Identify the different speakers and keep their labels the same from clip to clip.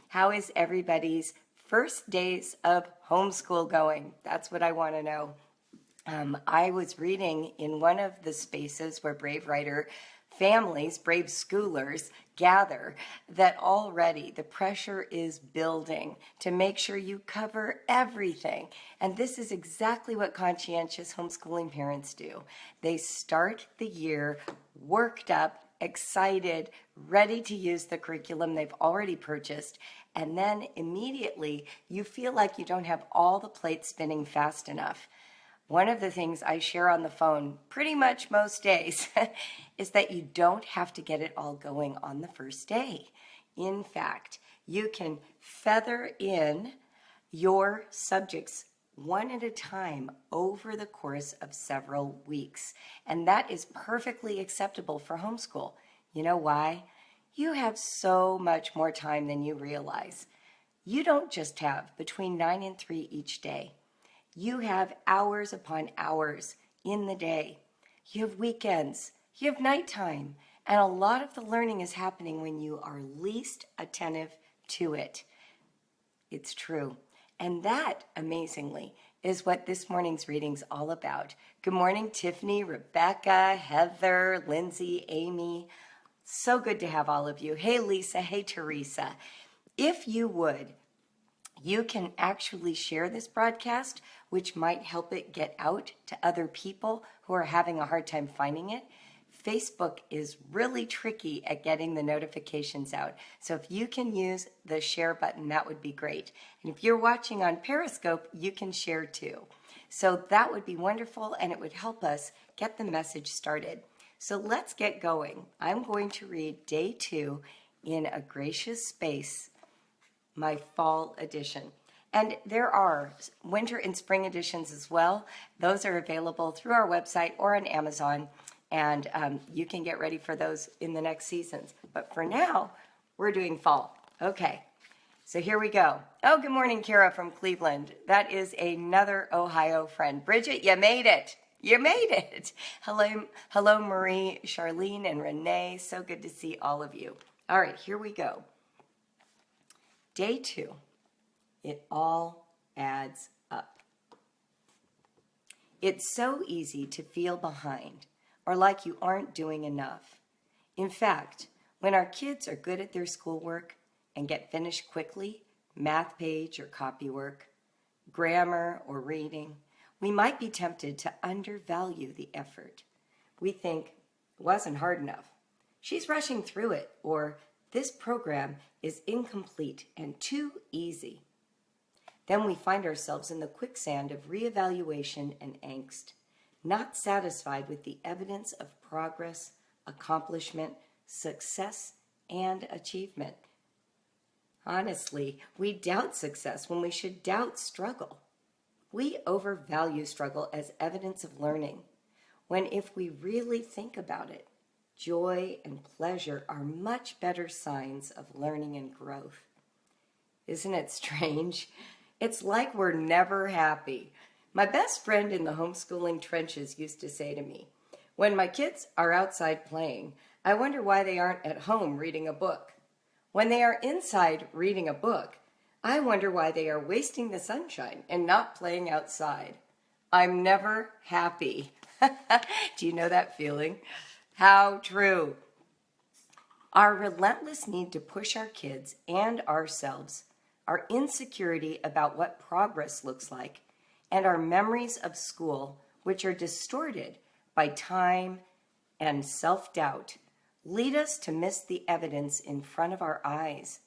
Speaker 1: How is everybody's first days of homeschool going? That's what I want to know. I was reading in one of the spaces where Brave Writer families, brave schoolers, gather that already the pressure is building to make sure you cover everything. And this is exactly what conscientious homeschooling parents do. They start the year worked up, excited, ready to use the curriculum they've already purchased, and then immediately you feel like you don't have all the plates spinning fast enough. One of the things I share on the phone pretty much most days is that you don't have to get it all going on the first day. In fact, you can feather in your subjects one at a time over the course of several weeks. And that is perfectly acceptable for homeschool. You know why? You have so much more time than you realize. You don't just have between 9 and 3 each day. You have hours upon hours in the day. You have weekends. You have nighttime. And a lot of the learning is happening when you are least attentive to it. It's true. And that, amazingly, is what this morning's reading's all about. Good morning, Tiffany, Rebecca, Heather, Lindsay, Amy. So good to have all of you. Hey, Lisa. Hey, Teresa. If you would, you can actually share this broadcast, which might help it get out to other people who are having a hard time finding it. Facebook is really tricky at getting the notifications out. So if you can use the share button, that would be great. And if you're watching on Periscope, you can share too. So that would be wonderful, and it would help us get the message started. So let's get going. I'm going to read day 2 in A Gracious Space, my fall edition. And there are winter and spring editions as well. Those are available through our website or on Amazon, and you can get ready for those in the next seasons. But for now, we're doing fall. Okay, so here we go. Oh, good morning, Kara from Cleveland. That is another Ohio friend. Bridget, you made it. You made it. Hello, Marie, Charlene, and Renee. So good to see all of you. All right, here we go. Day 2, it all adds up. It's so easy to feel behind or like you aren't doing enough. In fact, when our kids are good at their schoolwork and get finished quickly, math page or copy work, grammar or reading, we might be tempted to undervalue the effort. We think, it wasn't hard enough. She's rushing through it, or this program is incomplete and too easy. Then we find ourselves in the quicksand of reevaluation and angst, not satisfied with the evidence of progress, accomplishment, success, and achievement. Honestly, we doubt success when we should doubt struggle. We overvalue struggle as evidence of learning, when if we really think about it, joy and pleasure are much better signs of learning and growth. Isn't it strange? It's like we're never happy. My best friend in the homeschooling trenches used to say to me, when my kids are outside playing, I wonder why they aren't at home reading a book. When they are inside reading a book, I wonder why they are wasting the sunshine and not playing outside. I'm never happy. Do you know that feeling? How true. Our relentless need to push our kids and ourselves, our insecurity about what progress looks like, and our memories of school, which are distorted by time and self-doubt, lead us to miss the evidence in front of our eyes.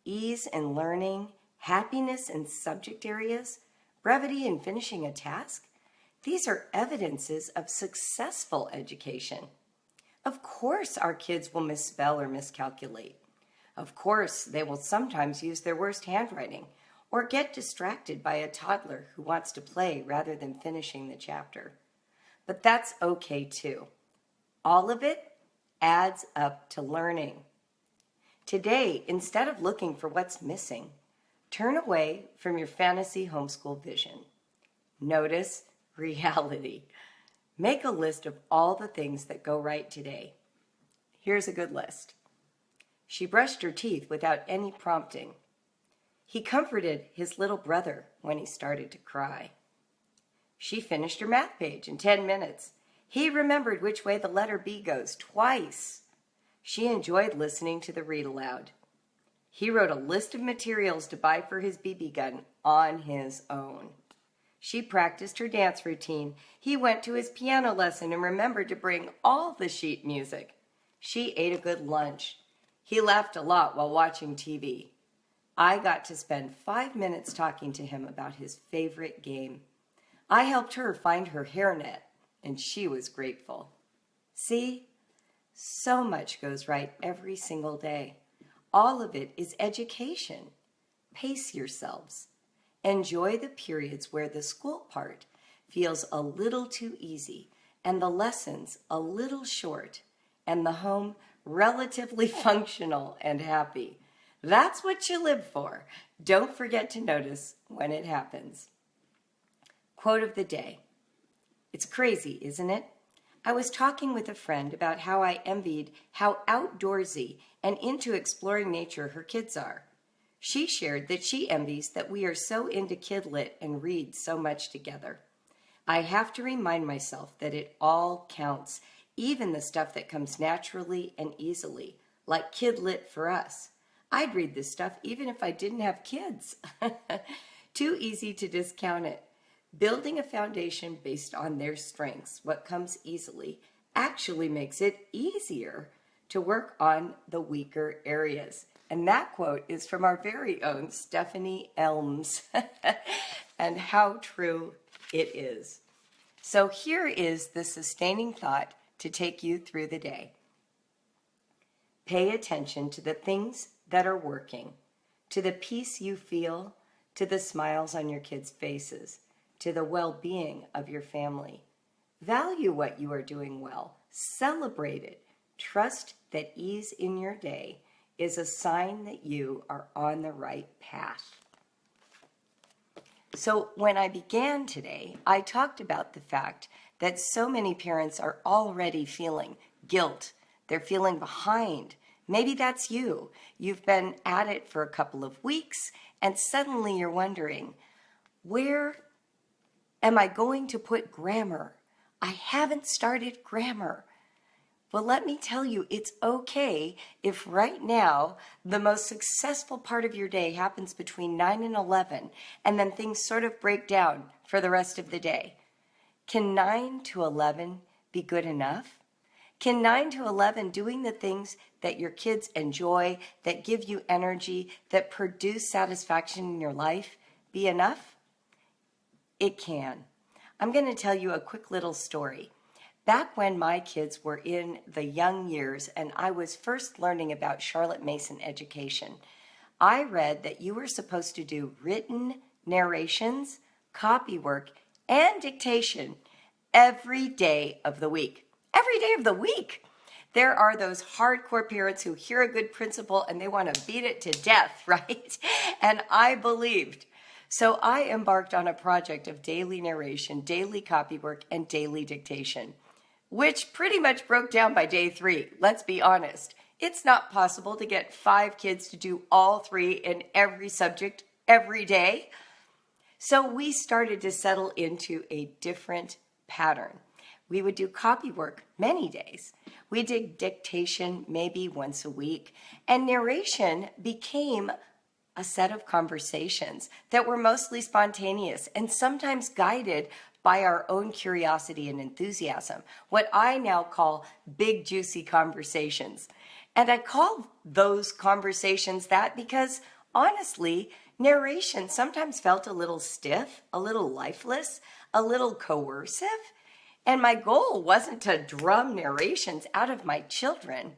Speaker 1: Ease in learning, happiness in subject areas, brevity in finishing a task. These are evidences of successful education. Of course, our kids will misspell or miscalculate. Of course, they will sometimes use their worst handwriting or get distracted by a toddler who wants to play rather than finishing the chapter. But that's okay too. All of it adds up to learning. Today, instead of looking for what's missing, turn away from your fantasy homeschool vision. Notice reality. Make a list of all the things that go right today. Here's a good list. She brushed her teeth without any prompting. He comforted his little brother when he started to cry. She finished her math page in 10 minutes. He remembered which way the letter B goes twice. She enjoyed listening to the read aloud. He wrote a list of materials to buy for his BB gun on his own. She practiced her dance routine. He went to his piano lesson and remembered to bring all the sheet music. She ate a good lunch. He laughed a lot while watching TV. I got to spend 5 minutes talking to him about his favorite game. I helped her find her hairnet, and she was grateful. See? So much goes right every single day. All of it is education. Pace yourselves. Enjoy the periods where the school part feels a little too easy and the lessons a little short and the home relatively functional and happy. That's what you live for. Don't forget to notice when it happens. Quote of the day. It's crazy, isn't it? I was talking with a friend about how I envied how outdoorsy and into exploring nature her kids are. She shared that she envies that we are so into Kid Lit and read so much together. I have to remind myself that it all counts, even the stuff that comes naturally and easily, like Kid Lit for us. I'd read this stuff even if I didn't have kids. Too easy to discount it. Building a foundation based on their strengths, what comes easily, actually makes it easier to work on the weaker areas. And that quote is from our very own Stephanie Elms. And how true it is. So here is the sustaining thought to take you through the day. Pay attention to the things that are working, to the peace you feel, to the smiles on your kids' faces, to the well-being of your family. Value what you are doing well. Celebrate it. Trust that ease in your day is a sign that you are on the right path. So when I began today, I talked about the fact that so many parents are already feeling guilt. They're feeling behind. Maybe that's you. You've been at it for a couple of weeks, and suddenly you're wondering, where am I going to put grammar? I haven't started grammar. Well, let me tell you, it's okay if right now the most successful part of your day happens between 9 and 11, and then things sort of break down for the rest of the day. Can 9 to 11 be good enough? Can 9 to 11 doing the things that your kids enjoy, that give you energy, that produce satisfaction in your life be enough? It can. I'm going to tell you a quick little story. Back when my kids were in the young years and I was first learning about Charlotte Mason education, I read that you were supposed to do written narrations, copy work, and dictation every day of the week. Every day of the week. There are those hardcore parents who hear a good principle and they want to beat it to death, right? And I believed. So I embarked on a project of daily narration, daily copy work, and daily dictation, which pretty much broke down by day 3. Let's be honest. It's not possible to get 5 kids to do all 3 in every subject every day. So we started to settle into a different pattern. We would do copy work many days. We did dictation maybe once a week, and narration became a set of conversations that were mostly spontaneous and sometimes guided by our own curiosity and enthusiasm, what I now call big, juicy conversations. And I call those conversations that because, honestly, narration sometimes felt a little stiff, a little lifeless, a little coercive. And my goal wasn't to drum narrations out of my children.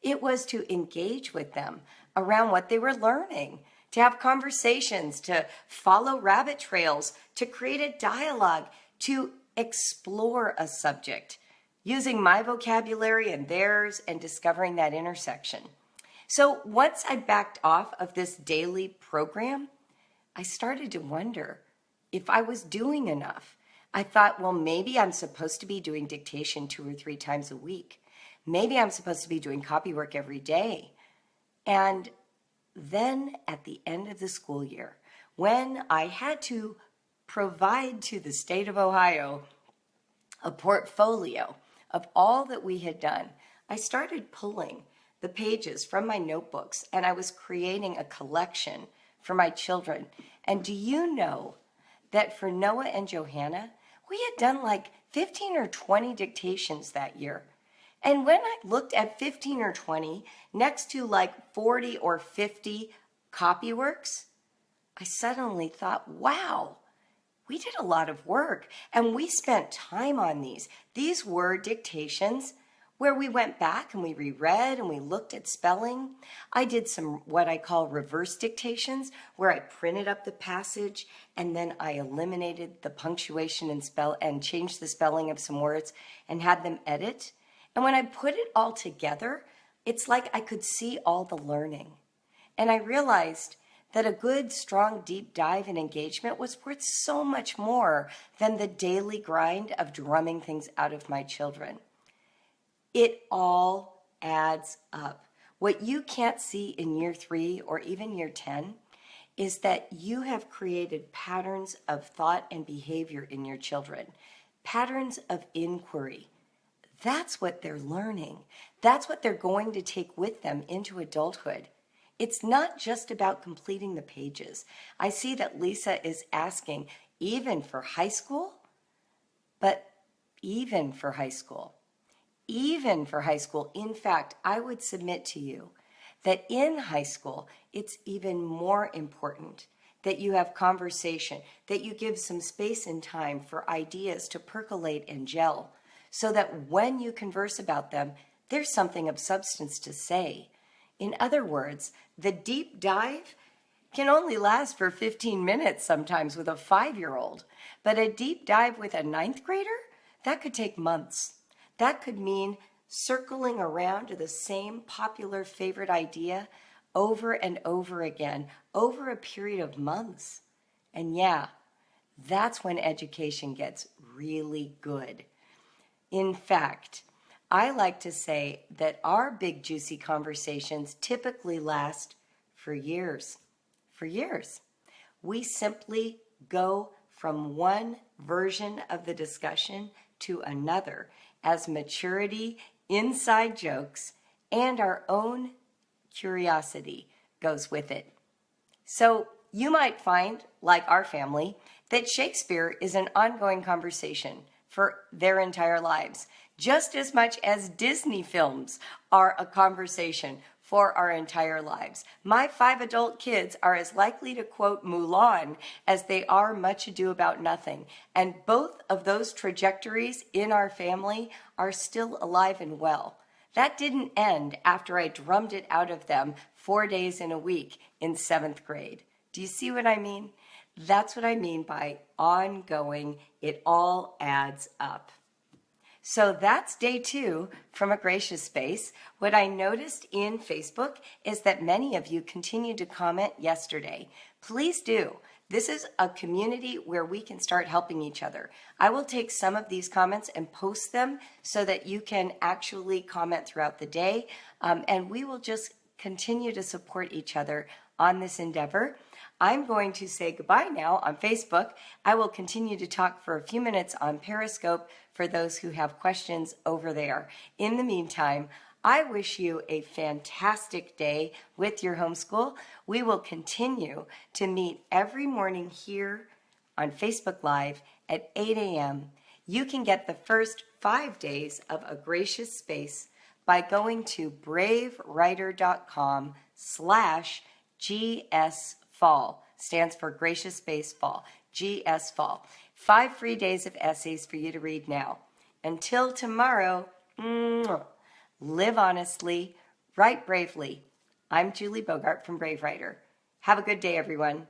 Speaker 1: It was to engage with them around what they were learning, to have conversations, to follow rabbit trails, to create a dialogue, to explore a subject, using my vocabulary and theirs and discovering that intersection. So once I backed off of this daily program, I started to wonder if I was doing enough. I thought, well, maybe I'm supposed to be doing dictation 2 or 3 times a week. Maybe I'm supposed to be doing copy work every day. And then at the end of the school year, when I had to provide to the state of Ohio a portfolio of all that we had done, I started pulling the pages from my notebooks and I was creating a collection for my children. And do you know that for Noah and Johanna, we had done like 15 or 20 dictations that year. And when I looked at 15 or 20 next to like 40 or 50 copyworks, I suddenly thought, wow, we did a lot of work and we spent time on these. These were dictations where we went back and we reread and we looked at spelling. I did some what I call reverse dictations, where I printed up the passage and then I eliminated the punctuation and changed the spelling of some words and had them edit. And when I put it all together, it's like I could see all the learning. And I realized that a good, strong, deep dive and engagement was worth so much more than the daily grind of drumming things out of my children. It all adds up. What you can't see in year 3 or even year 10 is that you have created patterns of thought and behavior in your children, patterns of inquiry. That's what they're learning. That's what they're going to take with them into adulthood. It's not just about completing the pages. I see that Lisa is asking, even for high school? But even for high school. Even for high school. In fact, I would submit to you that in high school, it's even more important that you have conversation, that you give some space and time for ideas to percolate and gel, so that when you converse about them, there's something of substance to say. In other words, the deep dive can only last for 15 minutes sometimes with a 5-year-old, but a deep dive with a 9th grader, that could take months. That could mean circling around to the same popular favorite idea over and over again over a period of months. And yeah, that's when education gets really good. In fact, I like to say that our big juicy conversations typically last for years. For years. We simply go from one version of the discussion to another as maturity, inside jokes, and our own curiosity goes with it. So you might find, like our family, that Shakespeare is an ongoing conversation for their entire lives, just as much as Disney films are a conversation for our entire lives. My 5 adult kids are as likely to quote Mulan as they are Much Ado About Nothing. And both of those trajectories in our family are still alive and well. That didn't end after I drummed it out of them 4 days in a week in 7th grade. Do you see what I mean? That's what I mean by ongoing. It all adds up. So that's day 2 from A Gracious Space. What I noticed in Facebook is that many of you continued to comment yesterday. Please do. This is a community where we can start helping each other. I will take some of these comments and post them so that you can actually comment throughout the day, and we will just continue to support each other on this endeavor. I'm going to say goodbye now on Facebook. I will continue to talk for a few minutes on Periscope for those who have questions over there. In the meantime, I wish you a fantastic day with your homeschool. We will continue to meet every morning here on Facebook Live at 8 a.m. You can get the first 5 days of A Gracious Space by going to bravewriter.com/GS Fall. Stands for Gracious Space Fall. GS Fall. 5 free days of essays for you to read now. Until tomorrow, live honestly, write bravely. I'm Julie Bogart from Brave Writer. Have a good day, everyone.